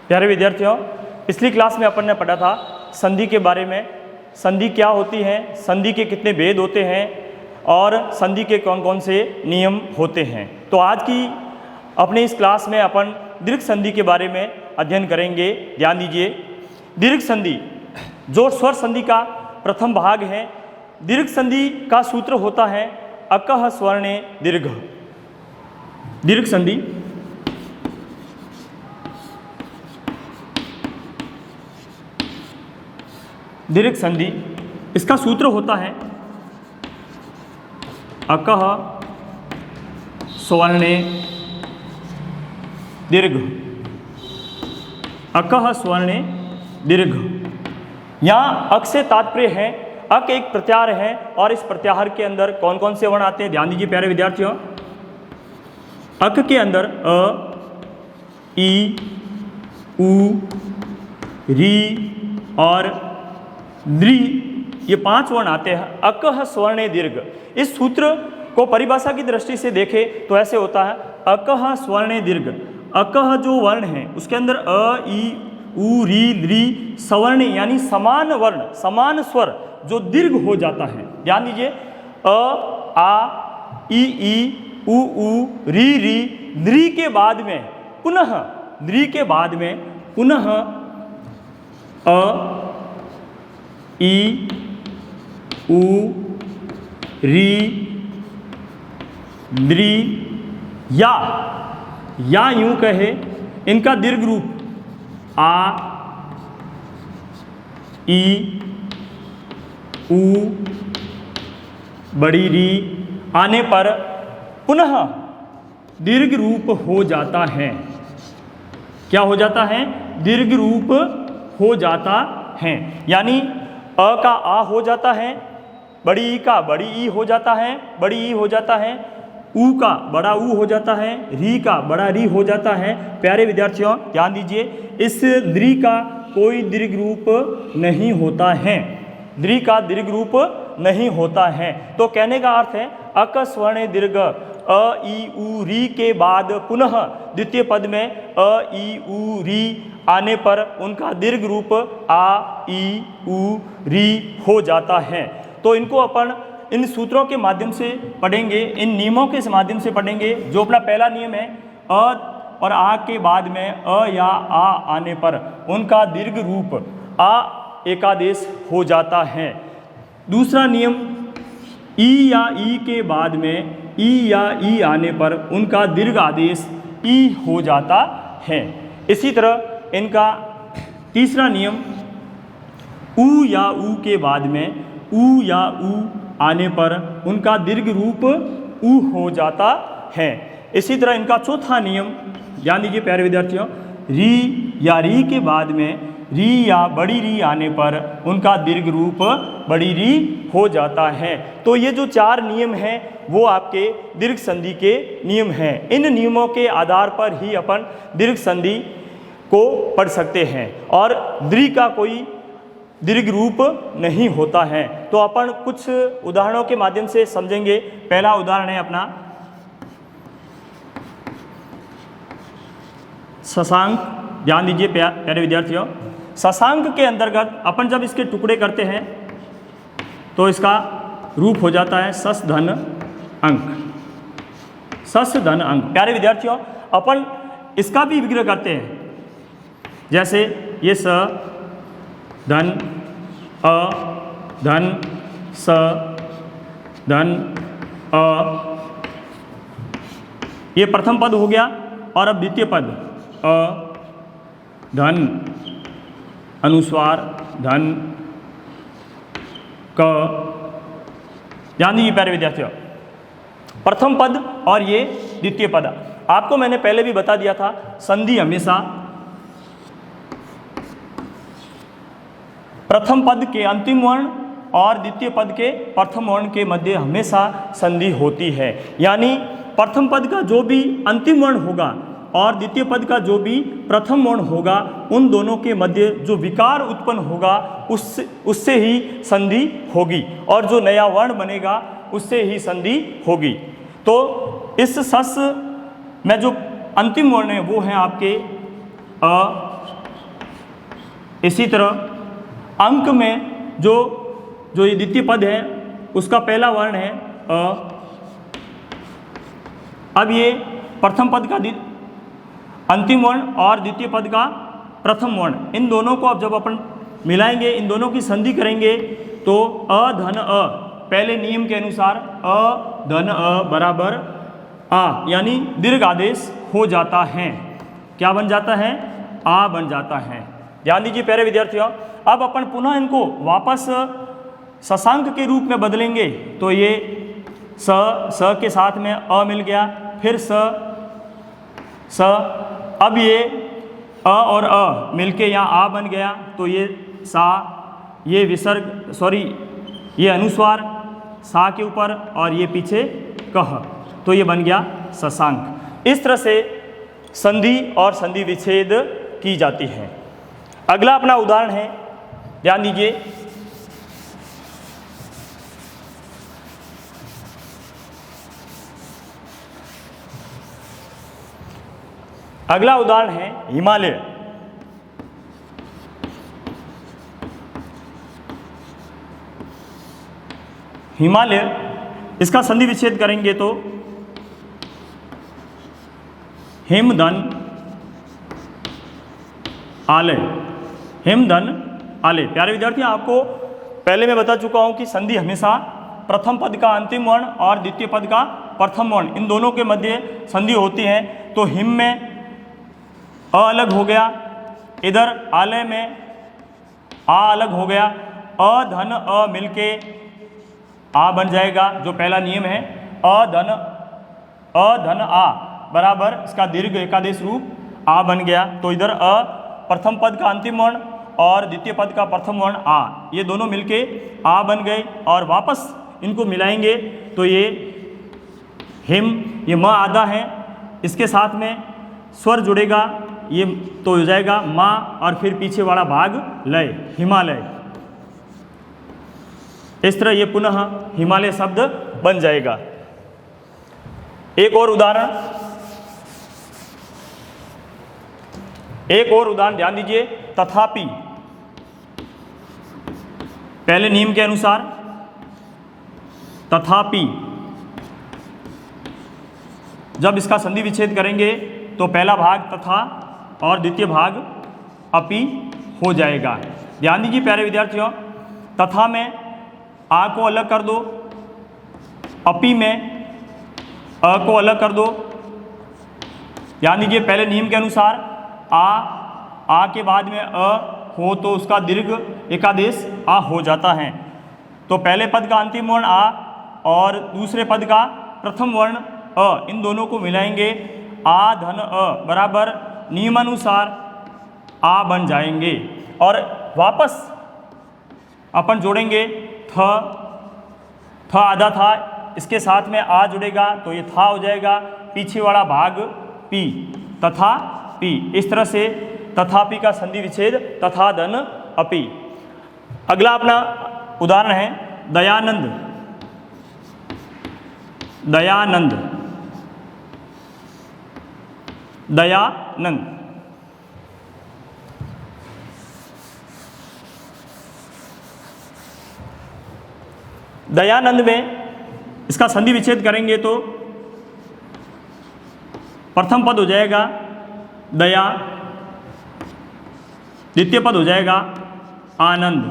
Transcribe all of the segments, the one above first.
प्यारे विद्यार्थियों, पिछली क्लास में अपन ने पढ़ा था संधि के बारे में। संधि क्या होती है, संधि के कितने भेद होते हैं और संधि के कौन कौन से नियम होते हैं। तो आज की अपने इस क्लास में अपन दीर्घ संधि के बारे में अध्ययन करेंगे। ध्यान दीजिए, दीर्घ संधि जो स्वर संधि का प्रथम भाग है। दीर्घ संधि का सूत्र होता है अकः स्वर्णे दीर्घ। दीर्घ संधि दीर्घ संधि इसका सूत्र होता है अकः स्वर्णे दीर्घ। अकः स्वर्णे दीर्घ। यहाँ अक से तात्पर्य है, अक एक प्रत्याहार है और इस प्रत्याहार के अंदर कौन कौन से वर्ण आते हैं। ध्यान दीजिए प्यारे विद्यार्थियों, अक के अंदर अ, ई, उ, री और द्रि, ये 5 वर्ण आते हैं। अकः स्वर्णे दीर्घ। इस सूत्र को परिभाषा की दृष्टि से देखें तो ऐसे होता है अकः स्वर्णे दीर्घ। अकः जो वर्ण है उसके अंदर अ, ई, उ, री, द्रि सवर्ण यानी समान वर्ण, समान स्वर जो दीर्घ हो जाता है। ध्यान दीजिए, अ, आ, ई, उ, री, द्रि के बाद में पुनः, द्रि के बाद में पुनः अ, ई, उ, री, द्रि या यूं कहे इनका दीर्घ रूप आ, ई, उ, बड़ी री आने पर पुनः दीर्घ रूप हो जाता है। क्या हो जाता है? दीर्घ रूप हो जाता है। यानी अ का आ हो जाता है, बड़ी ई का बड़ी ई हो जाता है, बड़ी ई हो जाता है, उ का बड़ा उ हो जाता है, री का बड़ा री हो जाता है। प्यारे विद्यार्थियों ध्यान दीजिए, इस द्रि का कोई दीर्घ रूप नहीं होता है। द्रि का दीर्घ रूप नहीं होता है। तो कहने का अर्थ है अक स्वर्ण दीर्घ, अ, ई, उ, री के बाद पुनः द्वितीय पद में अ, ई, उ, री आने पर उनका दीर्घ रूप आ, ई, उ, री हो जाता है। तो इनको अपन इन सूत्रों के माध्यम से पढ़ेंगे, इन नियमों के माध्यम से पढ़ेंगे। जो अपना पहला नियम है, अ और आ के बाद में अ या आ आने पर उनका दीर्घ रूप आ एकादेश हो जाता है। दूसरा नियम, ई या ई के बाद में ई या ई आने पर उनका दीर्घ आदेश ई हो जाता है। इसी तरह इनका तीसरा नियम, उ या उ के बाद में उ या उ आने पर उनका दीर्घ रूप उ हो जाता है। इसी तरह इनका चौथा नियम, ध्यान दीजिए प्यारे विद्यार्थियों, री या री के बाद में री या बड़ी री आने पर उनका दीर्घ रूप बड़ी री हो जाता है। तो ये जो 4 नियम हैं वो आपके दीर्घ संधि के नियम हैं। इन नियमों के आधार पर ही अपन दीर्घ संधि को पढ़ सकते हैं और द्रि का कोई दीर्घ रूप नहीं होता है। तो अपन कुछ उदाहरणों के माध्यम से समझेंगे। पहला उदाहरण है अपना शशांक। ध्यान दीजिए प्यारे विद्यार्थियों, शशांक के अंतर्गत अपन जब इसके टुकड़े करते हैं तो इसका रूप हो जाता है शश धन अंक। शश धन अंक। प्यारे विद्यार्थियों अपन इसका भी विग्रह करते हैं, जैसे ये स धन अ धन स धन अ, ये प्रथम पद हो गया। और अब द्वितीय पद अ धन अनुस्वार धन क। ध्यान दीजिए प्यारे विद्यार्थियों, प्रथम पद और ये द्वितीय पद। आपको मैंने पहले भी बता दिया था, संधि हमेशा प्रथम पद के अंतिम वर्ण और द्वितीय पद के प्रथम वर्ण के मध्य हमेशा संधि होती है। यानी प्रथम पद का जो भी अंतिम वर्ण होगा और द्वितीय पद का जो भी प्रथम वर्ण होगा, उन दोनों के मध्य जो विकार उत्पन्न होगा उससे ही संधि होगी और जो नया वर्ण बनेगा उससे ही संधि होगी। तो इस सस में जो अंतिम वर्ण है वो है आपके अ, इसी तरह अंक में जो ये द्वितीय पद है उसका पहला वर्ण है अ। अब ये प्रथम पद का अंतिम वर्ण और द्वितीय पद का प्रथम वर्ण, इन दोनों को अब जब अपन मिलाएंगे, इन दोनों की संधि करेंगे तो अ धन अ, पहले नियम के अनुसार अ धन अ बराबर आ, यानी दीर्घ आदेश हो जाता है। क्या बन जाता है? आ बन जाता है। ध्यान दीजिए प्यारे विद्यार्थियों, अब अपन पुनः इनको वापस शशांक के रूप में बदलेंगे तो ये स के साथ में अ मिल गया, फिर स, अब ये अ और अ मिलके यहाँ आ बन गया तो ये सा, ये विसर्ग ये अनुस्वार सा के ऊपर और ये पीछे कह, तो ये बन गया शशांक। इस तरह से संधि और संधि विच्छेद की जाती है। अगला अपना उदाहरण है, ध्यान दीजिए, अगला उदाहरण है हिमालय। हिमालय, इसका संधि विच्छेद करेंगे तो हिमधन आलय, हिमधन आलय। प्यारे विद्यार्थियों, आपको पहले मैं बता चुका हूं कि संधि हमेशा प्रथम पद का अंतिम वर्ण और द्वितीय पद का प्रथम वर्ण, इन दोनों के मध्य संधि होती है। तो हिम में अ अलग हो गया, इधर आलय में आ अलग हो गया, अ धन अ मिलके आ बन जाएगा, जो पहला नियम है। अ धन आ बराबर इसका दीर्घ एकादेश रूप आ बन गया। तो इधर अ प्रथम पद का अंतिम वर्ण और द्वितीय पद का प्रथम वर्ण आ, ये दोनों मिलके आ बन गए और वापस इनको मिलाएंगे तो ये हिम, ये म आधा है, इसके साथ में स्वर जुड़ेगा, ये तो हो जाएगा मा और फिर पीछे वाला भाग लय, हिमालय। इस तरह ये पुनः हिमालय शब्द बन जाएगा। एक और उदाहरण ध्यान दीजिए, तथापि। पहले नियम के अनुसार तथापि, जब इसका संधि विच्छेद करेंगे तो पहला भाग तथा और द्वितीय भाग अपि हो जाएगा। ध्यान दीजिए प्यारे विद्यार्थियों, तथा में आ को अलग कर दो, अपि में अ को अलग कर दो। ध्यान दीजिए, पहले नियम के अनुसार आ के बाद में अ हो तो उसका दीर्घ एकादेश आ हो जाता है। तो पहले पद का अंतिम वर्ण आ और दूसरे पद का प्रथम वर्ण अ, इन दोनों को मिलाएंगे, आ धन अ बराबर नियमानुसार आ बन जाएंगे। और वापस अपन जोड़ेंगे थ आधा था, इसके साथ में आ जुड़ेगा तो ये था हो जाएगा, पीछे वाला भाग पी, तथा पी। इस तरह से तथापि का संधि विच्छेद तथा धन अपि। अगला अपना उदाहरण है दयानंद। दयानंद, दयानंद। दयानंद में इसका संधि विच्छेद करेंगे तो प्रथम पद हो जाएगा दया, द्वितीय पद हो जाएगा आनंद।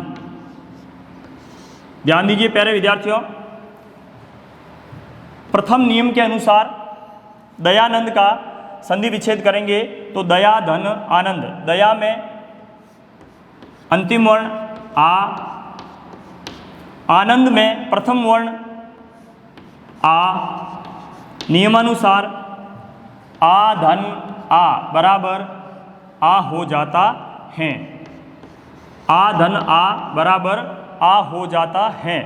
ध्यान दीजिए प्यारे विद्यार्थियों, प्रथम नियम के अनुसार दयानंद का संधि विच्छेद करेंगे तो दया धन आनंद। दया में अंतिम वर्ण आ, आनंद में प्रथम वर्ण आ, नियमानुसार आ धन आ बराबर आ हो जाता है। आ धन आ बराबर आ हो जाता है।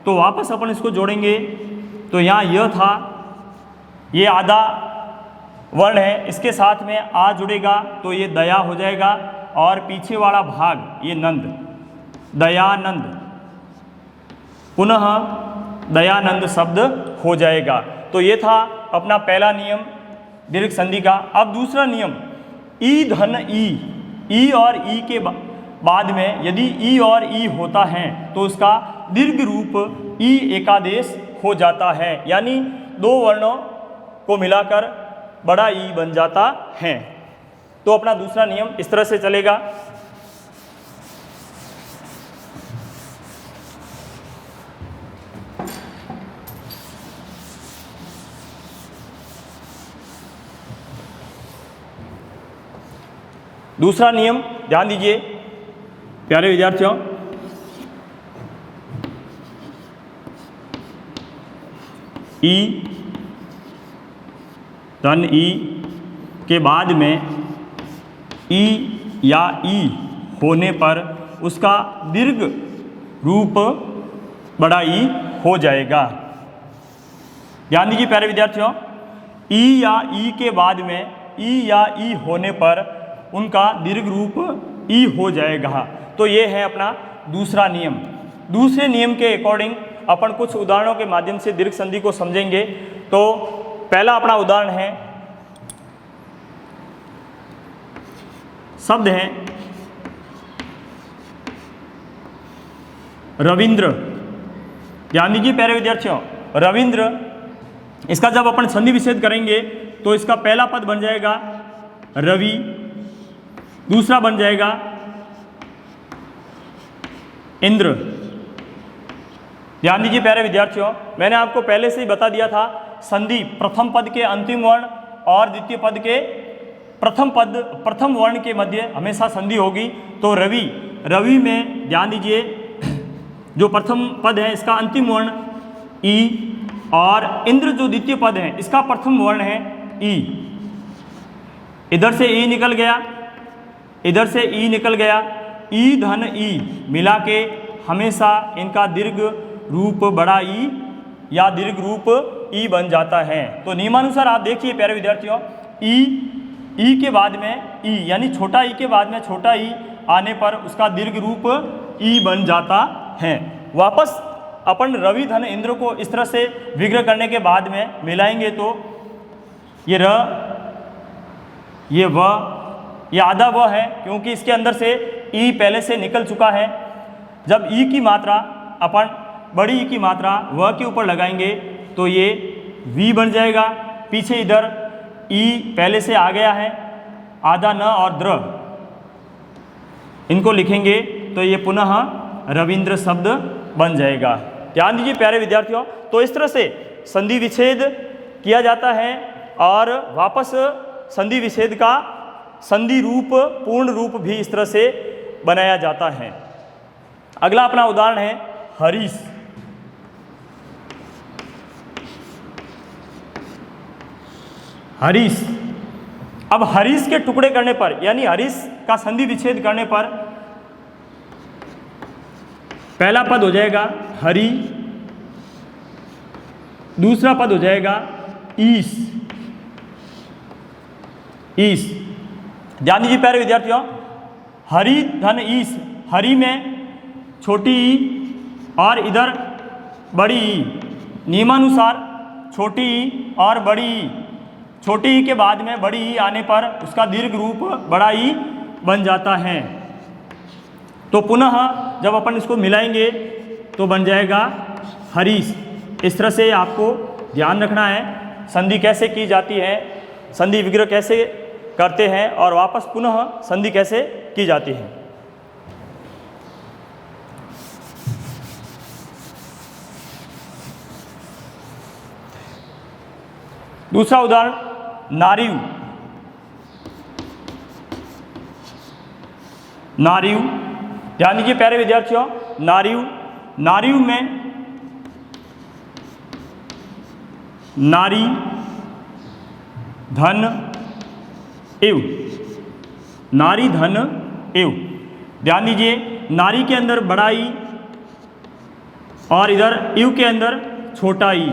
तो वापस अपन इसको जोड़ेंगे तो यहाँ यह था, ये आधा वर्ण है, इसके साथ में आ जुड़ेगा तो ये दया हो जाएगा और पीछे वाला भाग ये नंद, दयानंद, पुनः दयानंद शब्द हो जाएगा। तो ये था अपना पहला नियम दीर्घ संधि का। अब दूसरा नियम ई धन ई और ई के बाद में यदि ई और ई होता है तो उसका दीर्घ रूप ई एकादेश हो जाता है, यानी दो वर्णों को मिलाकर बड़ा ई बन जाता है। तो अपना दूसरा नियम इस तरह से चलेगा। दूसरा नियम ध्यान दीजिए प्यारे विद्यार्थियों, ई धन ई के बाद में ई या ई होने पर उसका दीर्घ रूप बड़ा ई हो जाएगा। ध्यान दीजिए प्यारे विद्यार्थियों, ई या ई के बाद में ई या ई होने पर उनका दीर्घ रूप ई हो जाएगा। तो ये है अपना दूसरा नियम। दूसरे नियम के अकॉर्डिंग अपन कुछ उदाहरणों के माध्यम से दीर्घ संधि को समझेंगे। तो पहला अपना उदाहरण है, शब्द है रविंद्र। ध्यान दीजिए प्यारे विद्यार्थियों, रविंद्र, इसका जब अपन संधि विच्छेद करेंगे तो इसका पहला पद बन जाएगा रवि, दूसरा बन जाएगा इंद्र। ध्यान दीजिए प्यारे विद्यार्थियों, मैंने आपको पहले से ही बता दिया था संधि प्रथम पद के अंतिम वर्ण और द्वितीय पद के प्रथम वर्ण के मध्य हमेशा संधि होगी। तो रवि, रवि में ध्यान दीजिए जो प्रथम पद है इसका अंतिम वर्ण ई, और इंद्र जो द्वितीय पद है इसका प्रथम वर्ण है ई। इधर से ई निकल गया, इधर से ई निकल गया, ई धन ई मिला के हमेशा इनका दीर्घ रूप बड़ा ई या दीर्घ रूप ई बन जाता है। तो नियमानुसार आप देखिए प्यारे विद्यार्थियों, ई के बाद में ई यानी छोटा ई के बाद में छोटा ई आने पर उसका दीर्घ रूप ई बन जाता है। वापस अपन रवि धन इंद्र को इस तरह से विग्रह करने के बाद में मिलाएंगे तो ये र, ये व, ये आधा व है क्योंकि इसके अंदर से ई पहले से निकल चुका है। जब ई की मात्रा अपन बड़ी ई की मात्रा व के ऊपर लगाएंगे तो ये वी बन जाएगा। पीछे इधर ई पहले से आ गया है, आधा न और द्र, इनको लिखेंगे तो ये पुनः रविंद्र शब्द बन जाएगा। ध्यान दीजिए प्यारे विद्यार्थियों, तो इस तरह से संधि विच्छेद किया जाता है और वापस संधि विच्छेद का संधि रूप पूर्ण रूप भी इस तरह से बनाया जाता है। अगला अपना उदाहरण है हरीश। हरीश, अब हरीश के टुकड़े करने पर यानी हरीश का संधि विच्छेद करने पर पहला पद हो जाएगा हरि, दूसरा पद हो जाएगा ईश, ईश। ध्यान दीजिए प्यारे विद्यार्थियों, हरि धन ईश, हरि में छोटी ई और इधर बड़ी ई, नियमानुसार छोटी ई और बड़ी ई, छोटी ई के बाद में बड़ी ई आने पर उसका दीर्घ रूप बड़ा ई बन जाता है। तो पुनः जब अपन इसको मिलाएंगे तो बन जाएगा हरीश। इस तरह से आपको ध्यान रखना है संधि कैसे की जाती है, संधि विग्रह कैसे करते हैं और वापस पुनः संधि कैसे की जाती है। दूसरा उदाहरण नारियु। नारियु, ध्यान दीजिए प्यारे विद्यार्थियों, नारियु, नारियु में नारी धन एव, नारी धन एव। ध्यान दीजिए नारी के अंदर बड़ा ई और इधर इव के अंदर छोटा ई,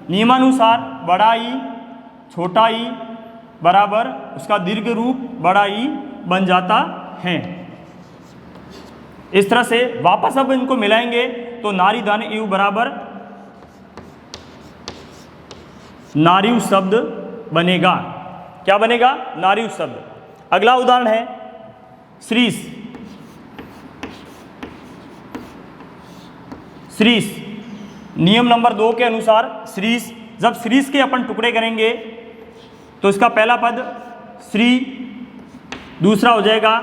नियमानुसार बड़ा ई छोटा ई बराबर उसका दीर्घ रूप बड़ा ई बन जाता है। इस तरह से वापस अब इनको मिलाएंगे तो नारी धन इव बराबर नारियु शब्द बनेगा। क्या बनेगा? नारियु शब्द। अगला उदाहरण है श्रीश। श्रीस। नियम नंबर 2 के अनुसार श्रीस, जब श्रीस के अपन टुकड़े करेंगे तो इसका पहला पद श्री, दूसरा हो जाएगा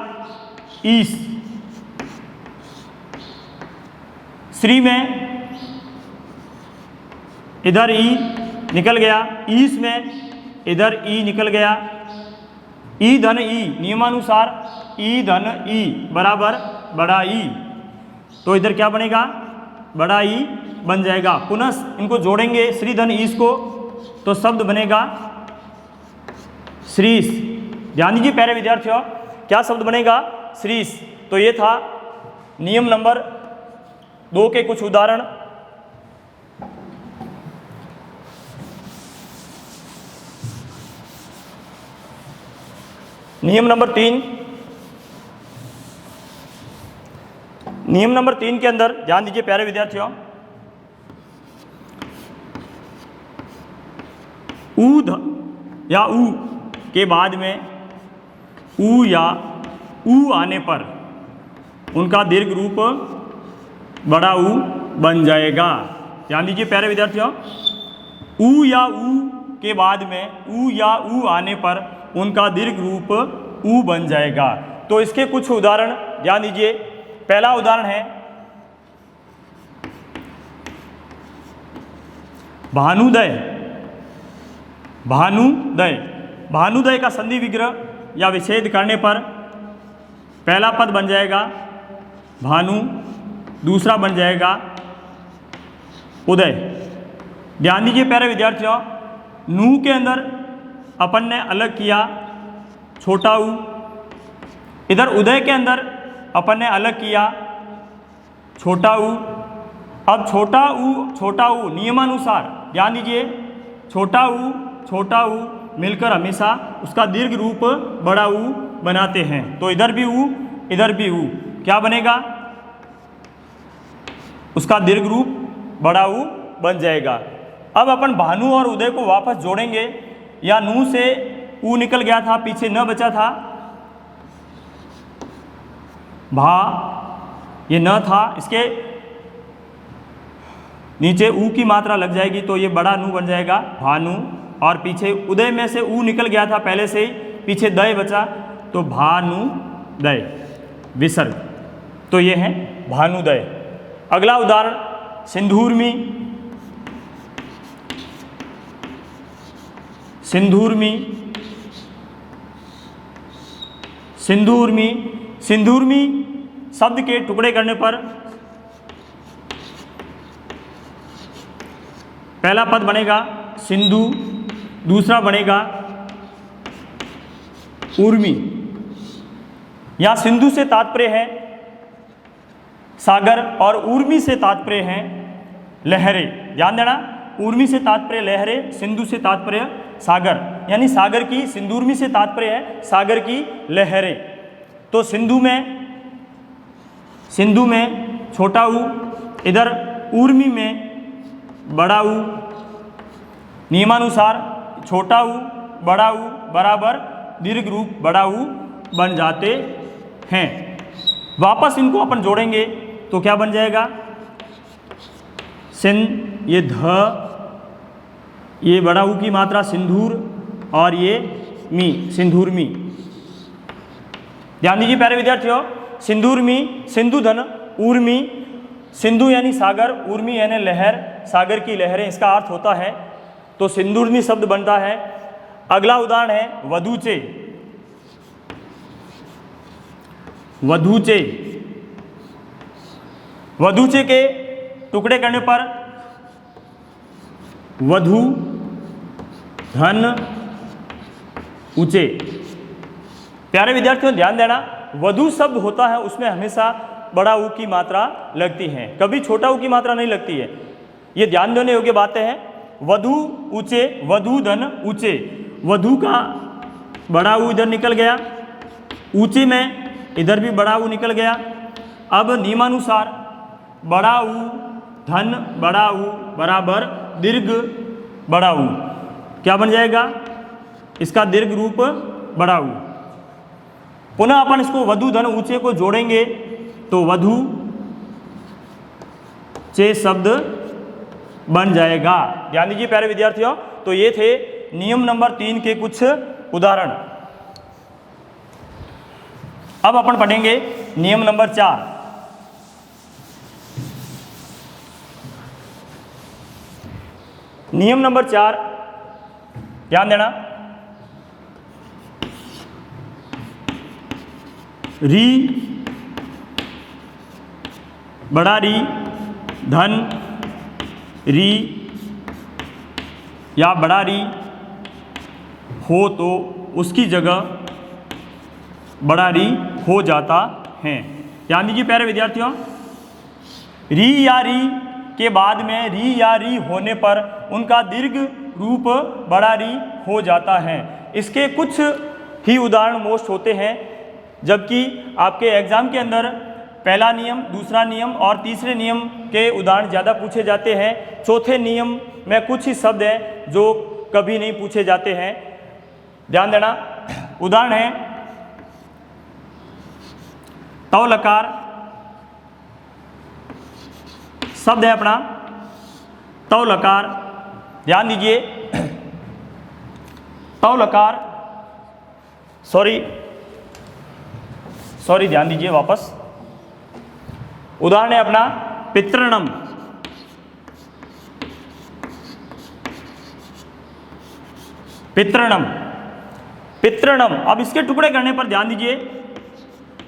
ईस। श्री में इधर ई निकल गया, ईस में इधर ई निकल गया, ई धन ई, नियमानुसार ई धन ई बराबर बड़ा ई, तो इधर क्या बनेगा, बड़ा ई बन जाएगा। पुनः इनको जोड़ेंगे श्री धन ईस को, तो शब्द बनेगा श्रीस। ध्यान दीजिए प्यारे विद्यार्थियों, क्या शब्द बनेगा, श्रीस। तो ये था नियम नंबर 2 के कुछ उदाहरण। नियम नंबर 3, नियम नंबर 3 के अंदर ध्यान दीजिए प्यारे विद्यार्थियों, ऊ या ऊ के बाद में ऊ या ऊ आने पर उनका दीर्घ रूप बड़ा ऊ बन जाएगा। ध्यान दीजिए प्यारे विद्यार्थियों, ऊ या ऊ के बाद में ऊ या ऊ आने पर उनका दीर्घ रूप ऊ बन जाएगा। तो इसके कुछ उदाहरण ध्यान दीजिए। पहला उदाहरण है भानुदय। भानुदय, भानुदय का संधि विग्रह या विच्छेद करने पर पहला पद बन जाएगा भानु, दूसरा बन जाएगा उदय। ध्यान दीजिए प्यारे विद्यार्थियों, नू के अंदर अपन ने अलग किया छोटा ऊ, इधर उदय के अंदर अपन ने अलग किया छोटा ऊ। अब छोटा ऊ नियमानुसार ध्यान दीजिए, छोटा ऊ मिलकर हमेशा उसका दीर्घ रूप बड़ा ऊ बनाते हैं। तो इधर भी ऊ, इधर भी ऊ, क्या बनेगा, उसका दीर्घ रूप बड़ा ऊ बन जाएगा। अब अपन भानु और उदय को वापस जोड़ेंगे, या नू से ऊ निकल गया था, पीछे न बचा था, भा ये न था, इसके नीचे ऊ की मात्रा लग जाएगी तो ये बड़ा नू बन जाएगा भानु, और पीछे उदय में से ऊ निकल गया था पहले से ही, पीछे दय बचा तो भानुदय विसर्ग। तो ये है भानुदय। अगला उदाहरण सिंधूर्मी। सिंधूर्मी, सिंधूर्मी, सिंधूर्मी शब्द के टुकड़े करने पर पहला पद बनेगा सिंधु, दूसरा बनेगा उर्मी। या सिंधु से तात्पर्य है सागर और उर्मी से तात्पर्य है लहरें। ध्यान देना, उर्मी से तात्पर्य लहरें, सिंधु से तात्पर्य सागर, यानी सागर की, सिंधुर्मी से तात्पर्य है सागर की लहरें। तो सिंधु में छोटा ऊ, इधर उर्मी में बड़ा ऊ। नियमानुसार छोटा ऊ बड़ा ऊ बराबर दीर्घ रूप बड़ा ऊ बन जाते हैं। वापस इनको अपन जोड़ेंगे तो क्या बन जाएगा, सिन, ये ध, ये बड़ा ऊ की मात्रा सिंधूर, और ये मी, सिंधूर्मी। ध्यान दीजिए प्यारे विद्यार्थियों, सिंधूर्मी, सिंधु धन उर्मी, सिंधु यानी सागर, उर्मी यानी लहर, सागर की लहरें इसका अर्थ होता है, तो सिंधुर्मी शब्द बनता है। अगला उदाहरण है वधूचे। वधूचे, वधूचे के टुकड़े करने पर वधु धन ऊंचे। प्यारे विद्यार्थियों ध्यान देना, वधु शब्द होता है उसमें हमेशा बड़ा ऊ की मात्रा लगती है, कभी छोटा ऊ की मात्रा नहीं लगती है। ये ध्यान देने योग्य बातें हैं। वधु ऊंचे, वधु धन ऊंचे, वधु का बड़ा ऊ इधर निकल गया, ऊंचे में इधर भी बड़ा ऊ निकल गया। अब नियमानुसार बड़ा ऊ धन बड़ा ऊ बराबर दीर्घ बड़ा ऊ, क्या बन जाएगा, इसका दीर्घ रूप बड़ा ऊ। पुनः अपन इसको वधु धन ऊंचे को जोड़ेंगे तो वधु चे शब्द बन जाएगा। ध्यान दीजिए प्यारे विद्यार्थियों, तो ये थे नियम नंबर 3 के कुछ उदाहरण। अब अपन पढ़ेंगे नियम नंबर 4। नियम नंबर 4, ध्यान देना, री बड़ा री धन री या बड़ा री हो तो उसकी जगह बड़ा री हो जाता है। ध्यान दीजिए प्यारे विद्यार्थियों, री या री के बाद में री या री होने पर उनका दीर्घ रूप बड़ा री हो जाता है। इसके कुछ ही उदाहरण मोस्ट होते हैं, जबकि आपके एग्जाम के अंदर पहला नियम, दूसरा नियम और तीसरे नियम के उदाहरण ज़्यादा पूछे जाते हैं। चौथे नियम में कुछ ही शब्द हैं जो कभी नहीं पूछे जाते हैं। ध्यान देना, उदाहरण है तव लकार, शब्द है अपना तव लकार। ध्यान दीजिए, तव लकार, सॉरी ध्यान दीजिए वापस। उदाहरण है अपना पितृणम, पितृणम, पितृणम। अब इसके टुकड़े करने पर ध्यान दीजिए,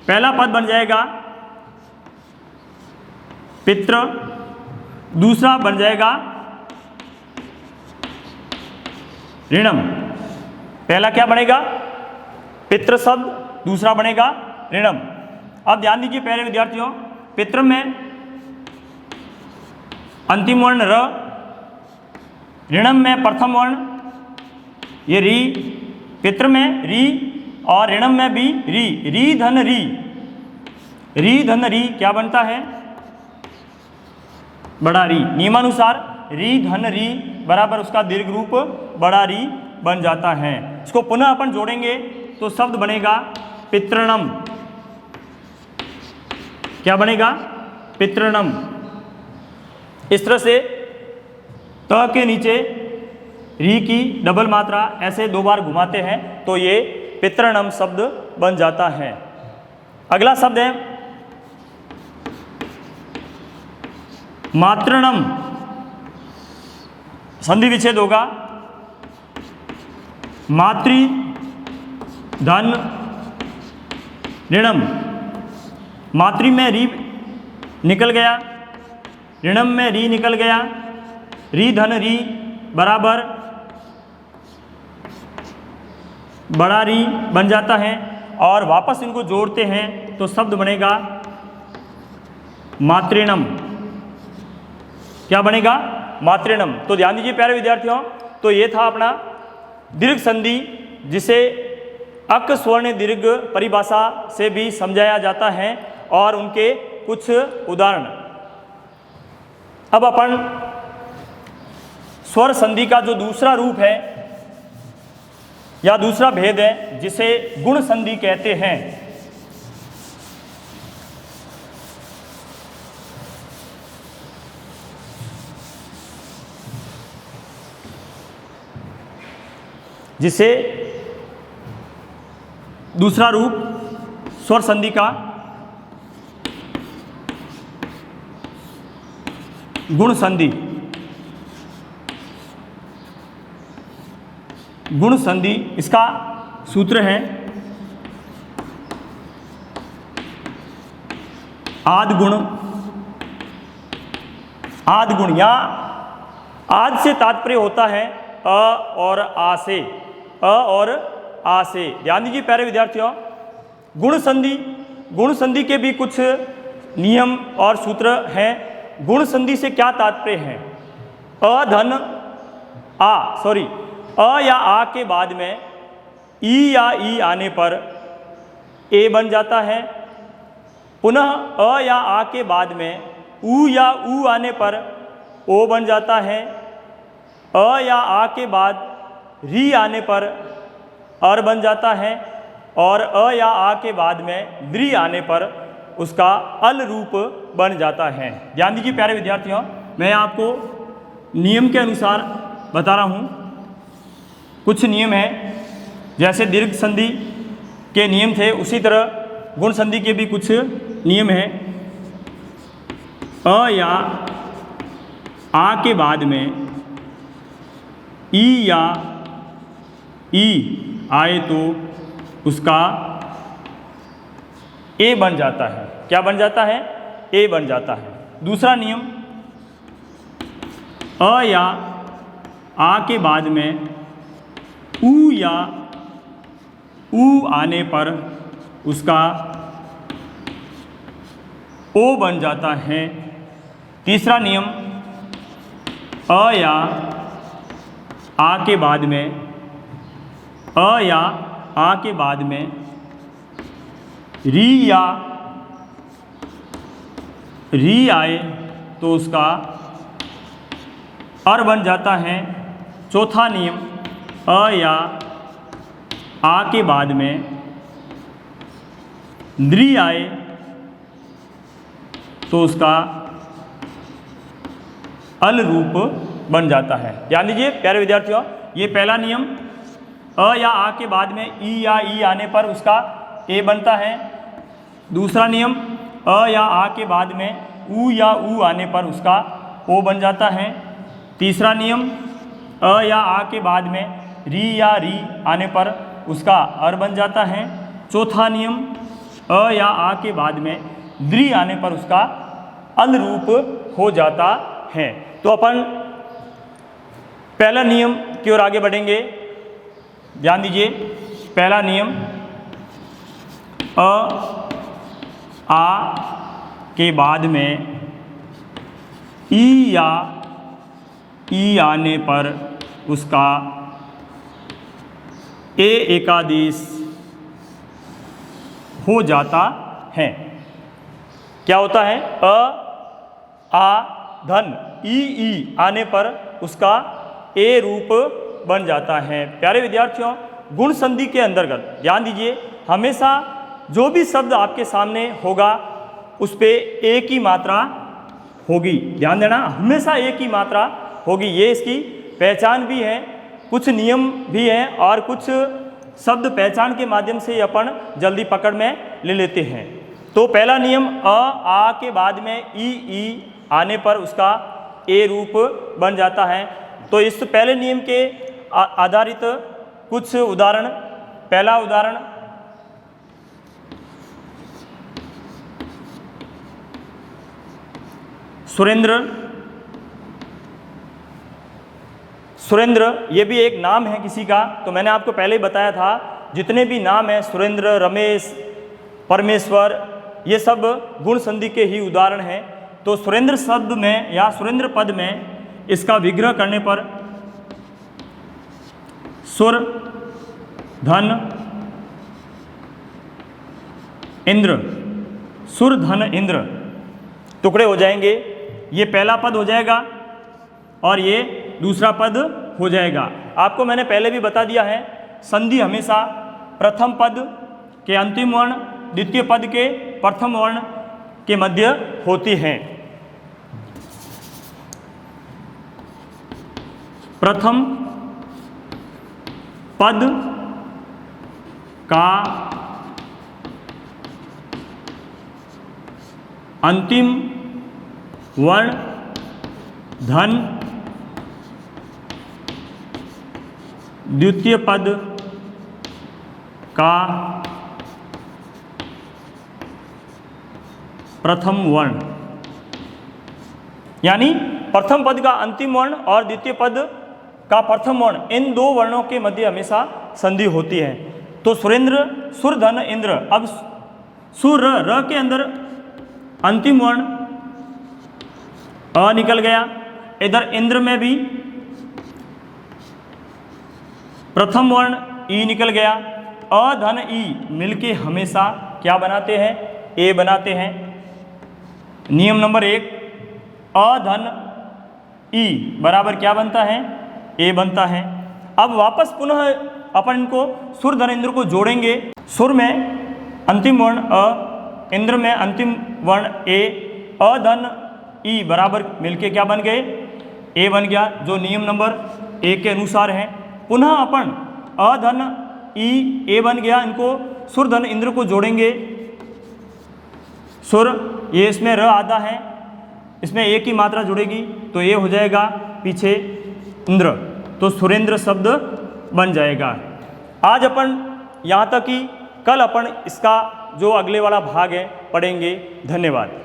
पहला पद बन जाएगा पितृ, दूसरा बन जाएगा ऋणम। पहला क्या बनेगा? पितृ शब्द, दूसरा बनेगा ऋणम। अब ध्यान दीजिए प्यारे विद्यार्थियों, पितृ में अंतिम वर्ण र, ऋणम में प्रथम वर्ण ये री, पितृ में री और ऋणम में भी री। री धन री, री धन री क्या बनता है? बड़ा री। नियमानुसार री धन री बराबर उसका दीर्घ रूप बड़ा री बन जाता है। इसको पुनः अपन जोड़ेंगे तो शब्द बनेगा पितृणम। क्या बनेगा? पितृणम। इस तरह से त के नीचे री की डबल मात्रा ऐसे 2 बार घुमाते हैं तो ये पितृणम शब्द बन जाता है। अगला शब्द है मातृणम। संधि विच्छेद होगा, मातृ धन ऋणम। मातृ में री निकल गया, ऋणम में री निकल गया, री धन री बराबर बड़ा री बन जाता है और वापस इनको जोड़ते हैं तो शब्द बनेगा मातृणम। क्या बनेगा? मातृणम। तो ध्यान दीजिए प्यारे विद्यार्थियों, तो ये था अपना दीर्घ संधि, जिसे अक स्वर्ण दीर्घ परिभाषा से भी समझाया जाता है और उनके कुछ उदाहरण। अब अपन स्वर संधि का जो दूसरा रूप है या दूसरा भेद है, जिसे गुण संधि कहते हैं। जिसे दूसरा रूप स्वर संधि का गुण संधि, गुण संधि, इसका सूत्र है आद गुण। आद गुण या आद से तात्पर्य होता है अ और आ से, अ और आ से। ध्यान दीजिए प्यारे विद्यार्थियों, गुण संधि, गुण संधि के भी कुछ नियम और सूत्र हैं। गुण संधि से क्या तात्पर्य है? अ धन अ या आ के बाद में ई या ई आने पर ए बन जाता है। पुनः अ या आ के बाद में उ या उ आने पर ओ बन जाता है। अ या आ के बाद री आने पर अर बन जाता है और अ या आ के बाद में द्रि आने पर उसका अल रूप बन जाता है। ध्यान दीजिए प्यारे विद्यार्थियों, मैं आपको नियम के अनुसार बता रहा हूँ। कुछ नियम है, जैसे दीर्घ संधि के नियम थे, उसी तरह गुण संधि के भी कुछ नियम हैं। अ या आ के बाद में ई या ई आए तो उसका ए बन जाता है। क्या बन जाता है? ए बन जाता है। दूसरा नियम, अ या आ के बाद में ऊ या ऊ आने पर उसका ओ बन जाता है। तीसरा नियम, अ या आ के बाद में अ या आ के बाद में री या री आए तो उसका अर बन जाता है। चौथा नियम, अ या आ के बाद में द्रि आए तो उसका अल रूप बन जाता है। ध्यान दीजिए प्यारे विद्यार्थियों, ये पहला नियम, अ या आ के बाद में ई या ई आने पर उसका ए बनता है। दूसरा नियम, अ या आ के बाद में ऊ या ऊ आने पर उसका ओ बन जाता है। तीसरा नियम, अ या आ के बाद में री या री आने पर उसका अर बन जाता है। चौथा नियम, अ या आ के बाद में द्रि आने पर उसका अल रूप हो जाता है। तो अपन पहला नियम की ओर आगे बढ़ेंगे। ध्यान दीजिए, पहला नियम, अ आ के बाद में ई या ई आने पर उसका ए एकादेश हो जाता है। क्या होता है? अ आ धन ई आने पर उसका ए रूप बन जाता है। प्यारे विद्यार्थियों, गुण संधि के अंतर्गत ध्यान दीजिए, हमेशा जो भी शब्द आपके सामने होगा उस पे एक ही मात्रा होगी। ध्यान देना, हमेशा एक ही मात्रा होगी। ये इसकी पहचान भी है, कुछ नियम भी हैं और कुछ शब्द पहचान के माध्यम से अपन जल्दी पकड़ में ले लेते हैं। तो पहला नियम, अ आ के बाद में ई आने पर उसका ए रूप बन जाता है। तो इस पहले नियम के आधारित कुछ उदाहरण। पहला उदाहरण, सुरेंद्र। सुरेंद्र ये भी एक नाम है किसी का। तो मैंने आपको पहले ही बताया था, जितने भी नाम हैं, सुरेंद्र, रमेश, परमेश्वर, ये सब गुण संधि के ही उदाहरण हैं। तो सुरेंद्र शब्द में या सुरेंद्र पद में इसका विग्रह करने पर सुर धन इंद्र, सुर धन इंद्र टुकड़े हो जाएंगे। ये पहला पद हो जाएगा और ये दूसरा पद हो जाएगा। आपको मैंने पहले भी बता दिया है, संधि हमेशा प्रथम पद के अंतिम वर्ण द्वितीय पद के प्रथम वर्ण के मध्य होती है। प्रथम पद का अंतिम वर्ण धन, द्वितीय पद का प्रथम वर्ण, यानी प्रथम पद का अंतिम वर्ण और द्वितीय पद का प्रथम वर्ण, इन दो वर्णों के मध्य हमेशा संधि होती है। तो सुरेंद्र, सुर धन इंद्र। अब सुर र के अंदर अंतिम वर्ण अ निकल गया, इधर इंद्र में भी प्रथम वर्ण ई निकल गया। अ धन ई मिलके हमेशा क्या बनाते हैं? ए बनाते हैं। नियम नंबर 1, अ धन ई बराबर क्या बनता है? ए बनता है। अब वापस पुनः अपन इनको सुर धन इंद्र को जोड़ेंगे। सुर में अंतिम वर्ण अ, इंद्र में अंतिम वर्ण ए, अ धन ई बराबर मिलके क्या बन गए, ए बन गया, जो नियम नंबर 1 के अनुसार है। पुनः अपन अ धन ई ए बन गया, इनको सुर धन इंद्र को जोड़ेंगे, सुर, ये इसमें र आधा है, इसमें ए की मात्रा जुड़ेगी तो ये हो जाएगा पीछे इंद्र, तो सुरेंद्र शब्द बन जाएगा। आज अपन यहाँ तक ही, कल अपन इसका जो अगले वाला भाग है पढ़ेंगे। धन्यवाद।